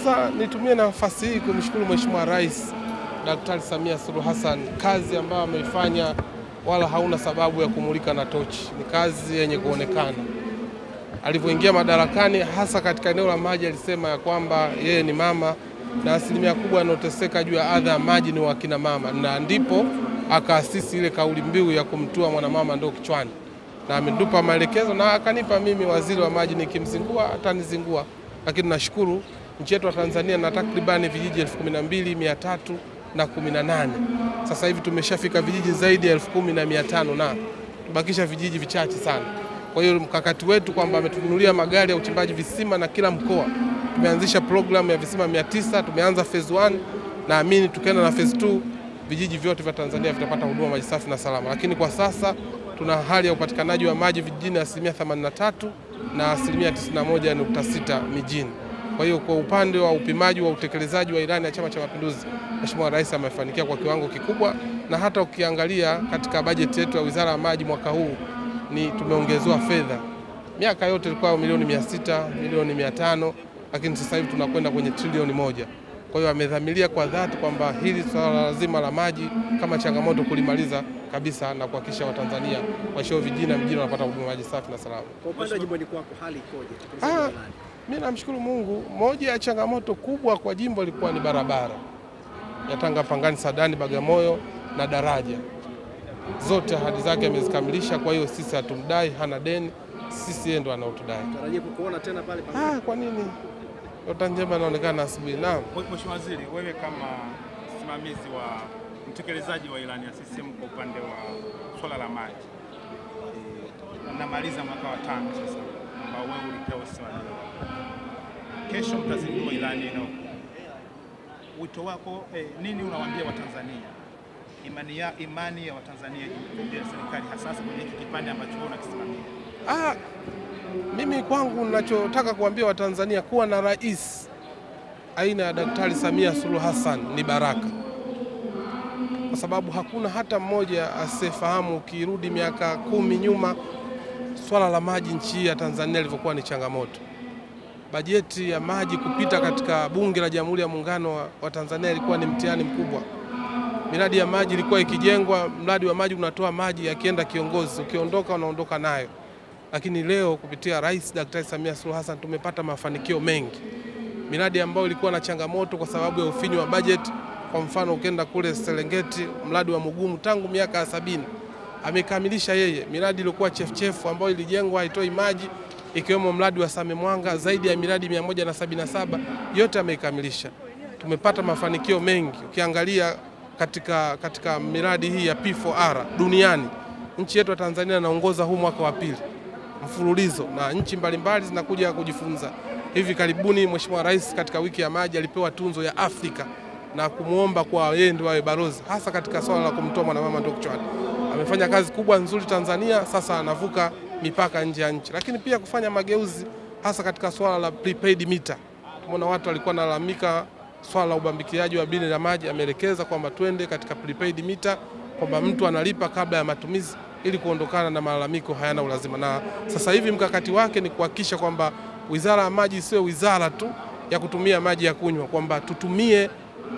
Kwanza nitumie nafasi hii kumshukuru Mheshimiwa Rais Daktari Samia Suluhu Hassan. Kazi ambayo ameifanya wala hauna sababu ya kumulika na tochi. Ni kazi yenye kuonekana. Alivyoingia madarakani hasa katika eneo la maji alisema ya kwamba yeye ni mama na asilimia kubwa wanaoteseka juu ya adha ya maji ni wakina mama, na ndipo akaasisi ile kauli mbiu ya kumtua mwanamama ndoo kichwani, na amenipa maelekezo na akanipa mimi waziri wa maji, nikimzingua atanizingua. Lakini nashukuru nchi yetu ya Tanzania na takribani vijiji 12,318. Sasa hivi tumeshafika vijiji zaidi ya 10,500 na tubakisha vijiji vichache sana. Kwa hiyo mkakati wetu kwamba ametununulia magari ya uchimbaji visima na kila mkoa. Tumeanzisha programu ya visima 900, tumeanza phase 1, naamini tukienda na phase 2 vijiji vyote vya Tanzania vitapata huduma maji safi na salama. Lakini kwa sasa tuna hali ya upatikanaji wa maji vijijini 83% na 91.6 mijini. Kwa hiyo kwa upande wa upimaji wa utekelezaji wa ilani ya Chama cha Mapinduzi, Mheshimiwa Rais amefanikiwa kwa kiwango kikubwa, na hata ukiangalia katika bajeti yetu ya Wizara ya Maji mwaka huu ni tumeongezewa fedha. Miaka yote ilikuwa milioni 600, milioni 500, lakini sasa hivi tunakwenda kwenye trilioni 1. Kwa hiyo amedhamiria kwa dhati kwamba hili swala lazima la maji kama changamoto kulimaliza kabisa na kuhakikisha Watanzania waishio vijijini na mjini wanapata huduma maji safi na salama. Kwa upande wa jimboni kwako hali ikoje? Mimi namshukuru Mungu. Moja ya changamoto kubwa kwa jimbo ilikuwa ni barabara ya Tanga Pangani Sadani Bagamoyo na daraja. Zote ahadi zake amezikamilisha, kwa hiyo sisi hatumdai, hana deni, sisi yeye ndo anaotudai. Tarajia kukuona tena pale. Kwa nini? Nyota njema inaonekana asubuhi. Naam. Mheshimiwa Waziri, wewe kama msimamizi wa mtekelezaji wa ilani ya CCM kwa upande wa swala la maji, unamaliza mwaka wa 5 sasa ambao wewe ulipewa usimamizi. Kesho mtazindua ilani hiyo. Wito wako nini unawaambia Watanzania? Imani ya Watanzania juu ya serikali hasa kwenye hiki kipande ambacho unakisimamia. Mimi kwangu ninachotaka kuambia Watanzania, kuwa na rais aina ya Daktari Samia Suluhu Hassan ni baraka. Kwa sababu hakuna hata mmoja asiyefahamu, ukirudi miaka 10 nyuma, swala la maji nchi ya Tanzania lilivyokuwa ni changamoto. Bajeti ya maji kupita katika Bunge la Jamhuri ya Muungano wa Tanzania ilikuwa ni mtihani mkubwa. Miradi ya maji ilikuwa ikijengwa, mradi wa maji unatoa maji yakienda kiongozi, ukiondoka unaondoka nayo. Lakini leo kupitia Rais Daktari Samia Suluhu Hassan tumepata mafanikio mengi. Miradi ambayo ilikuwa na changamoto kwa sababu ya ufinyu wa bajeti, kwa mfano ukenda kule Serengeti, mradi wa Mugumu tangu miaka ya 70 amekamilisha yeye. Miradi ilikuwa chefu ambayo ilijengwa haitoi maji, ikiwemo mradi wa Same Mwanga, zaidi ya miradi 177 yote ameikamilisha. Tumepata mafanikio mengi. Ukiangalia katika miradi hii ya P4R duniani, nchi yetu ya Tanzania inaongoza huu mwaka wa 2 mfululizo, na nchi mbalimbali zinakuja kujifunza. Hivi karibuni Mheshimiwa Rais katika wiki ya maji alipewa tunzo ya Afrika na kumuomba kwa yeye ndio awe balozi hasa katika swala la kumtoa mwanamama ndoo kichwani. Amefanya kazi kubwa nzuri Tanzania, sasa anavuka mipaka nje ya nchi. Lakini pia kufanya mageuzi hasa katika swala la prepaid meter. Tumeona watu walikuwa nalalamika swala la ubambikiaji wa bili la maji, ameelekeza kwamba twende katika prepaid meter, kwamba mtu analipa kabla ya matumizi ili kuondokana na malalamiko hayana ulazima. Na sasa hivi mkakati wake ni kuhakikisha kwamba Wizara ya Maji sio wizara tu ya kutumia maji ya kunywa, kwamba tutumie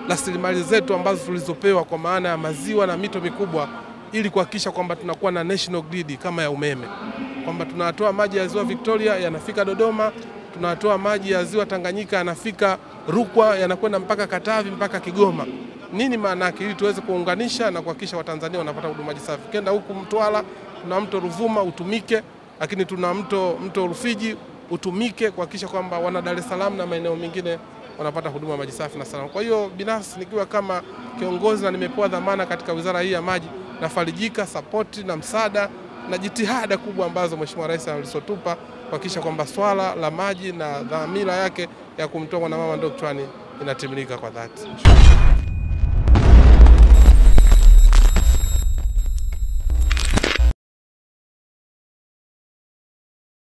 rasilimali zetu ambazo tulizopewa kwa maana ya maziwa na mito mikubwa, ili kuhakikisha kwamba tunakuwa na national grid kama ya umeme, kwamba tunatoa maji ya Ziwa Victoria yanafika Dodoma, tunatoa maji ya Ziwa Tanganyika yanafika Rukwa, yanakwenda mpaka Katavi mpaka Kigoma. Nini maana yake? Ili tuweze kuunganisha na kuhakikisha Watanzania wanapata huduma maji safi. Kenda huku Mtwara tuna mto Ruvuma utumike, lakini tuna mto Rufiji utumike kuhakikisha kwamba wana Dar es Salaam na maeneo mengine wanapata huduma maji safi na salama. Kwa hiyo binafsi nikiwa kama kiongozi na nimepewa dhamana katika wizara hii ya maji, nafarijika support na msaada na jitihada kubwa ambazo Mheshimiwa Rais alizotupa kuhakikisha kwamba swala la maji na dhamira yake ya kumtoa mwanamama ndoo kichwani inatimilika kwa dhati.